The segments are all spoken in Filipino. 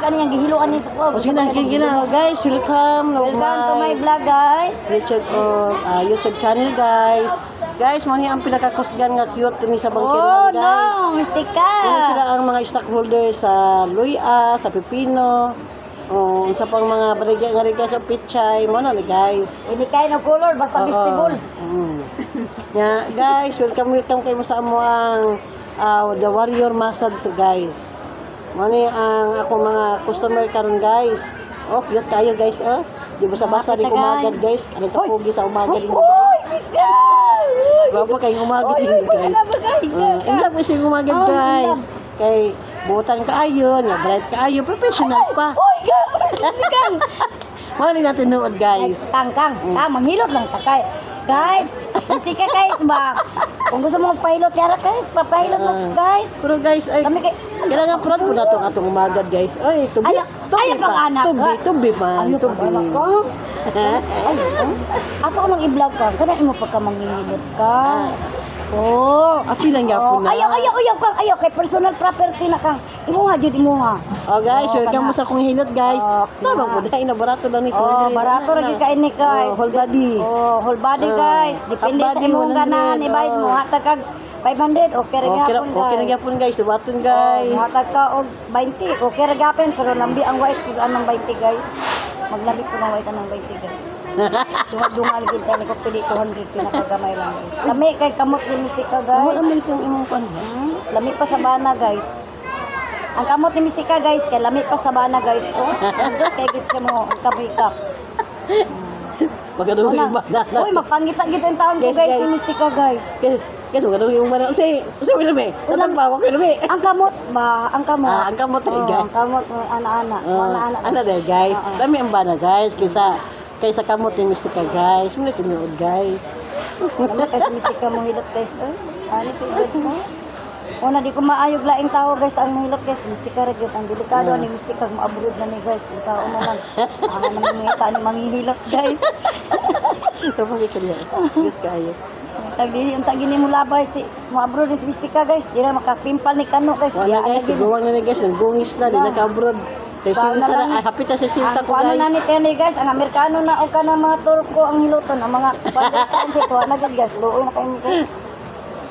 ani yang gihiluan ni sa ko. O sige na, guys, welcome. Welcome to my vlog, guys. YouTube channel, guys. Guys, mo ang pinakakusgan nga cute ni sa Oh, bangkiron, guys. no, mistika. Kung sila ang mga stockholders sa Luya, sa Pipino, sa pang mga barigya nga rin guys, o Pichay, mo na guys. Ini kay no color basta vestible. Yeah, guys, welcome kayo mo sa amo ang The Warrior Massage, guys. Mo ni ang ako mga customer karon, guys. Oh, cute kayo, guys, oh. Di basa-basa rin umagat, guys. Ano ka pugi sa umagat rin, guys. Bapak kayo umagat rin, guys. Inlap mo siya umagat, guys. Kay butan kaayo, nga bright kaayo, professional pa. Kang. Mali natin nood, guys. Kang, manghilot lang ta kay. Guys, mistika guys ba? Kung gusto mo magpahilot, yara guys, papahilot mo, guys. Pero guys, ay, Kami kay kailangan proud po na itong umagat, guys. Ay, tubi. Ayaw pang anak ka. Tubi man. Ayaw pang anak ka. Ato ko nang i-vlog ka. Kaya mo pagka manghihilot ka. Oh, Asi lang yapon na. Ayaw kay personal property na kang. Imuha jud imuha. Oh guys, welcome mo sa kong hilot, guys. Tama mo dai na barato lang nito. Oh, barato ra gyud ka ini, guys. Whole body. Oh, whole body, guys. Depende sa imong ganahan, ibayad mo hatag kag 500 okay ra gyapon, guys. Okay ra gyapon, guys. Subaton, guys. Hatag ka og 20 okay ra gyapon pero lambi ang white kung anong 20, guys. Maglabi ko ng white anong 20, guys. Dungal gid tayo ko pili 200 pinakagamay lang, guys. Lami kay kamot si Mistika, guys. Mo naman itong imong pan. Lami pa sa bana, guys. Ang kamot ni Mistika, guys, kay lami pa sa bana, guys. Oh, kay gid sa mo kabikap. Magano yung bana. Uy, magpangita gid ang taon ko, guys, ni Mistika, guys. Kasi magano yung bana. Usi wala me. Ulang pa ko lami. Ang kamot ba? Ang kamot. Ang kamot ay, guys. Ang kamot ana-ana. Ana-ana. Ano dai, guys? Lami ang bana, guys. Kaysa kamot ni Mistika, guys. Muna tinuod, guys. Ano kasi Mistika mo hilot, guys. Ano si Ibet mo? Una, di ko maayog laing tao, guys, ang hilot, guys. Mistika rin yun. Ang delikado ni Mistika, maabroad na ni, guys. Ang tao na lang. Naman mga tao ni manghihilot, guys. Tapos ito niya. Cute kayo. Yung tagini mo labay si maabroad ni Mistika, guys. Di na makapimpal ni Kano, guys. Wala, guys. Guwang na, guys. Nanggungis na. Di naka-abroad. Sa sinta na. Hapit na sa sinta ko, Ano guys. na ni Tene, guys. Ang Amerikano na o ka ng mga Turko ang hiluton. Ang mga Palestine, si Tuwa na, guys. Luoy na kayo, guys.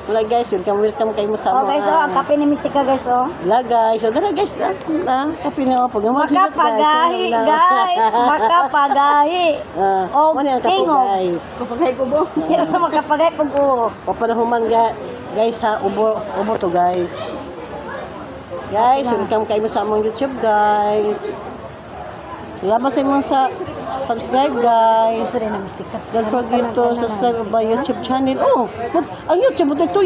Wala, guys. Welcome kayo mo sa Oh, guys, ang kape ni Mistika, guys, oh. Wala, guys. Wala, guys. Kapi na ako. Makapagahi, guys. Makapagahi. Oh, king, oh. guys. Kapagay ko bo. Makapagay pag ko. Papanahuman, guys, ha. Ubo to, guys. Guys, welcome kayo mo sa among YouTube, guys. Salamat sa mga subscribe, guys. Ito rin ang Mistika. Don't forget to subscribe to my YouTube channel. Oh, ang YouTube mo tuyok.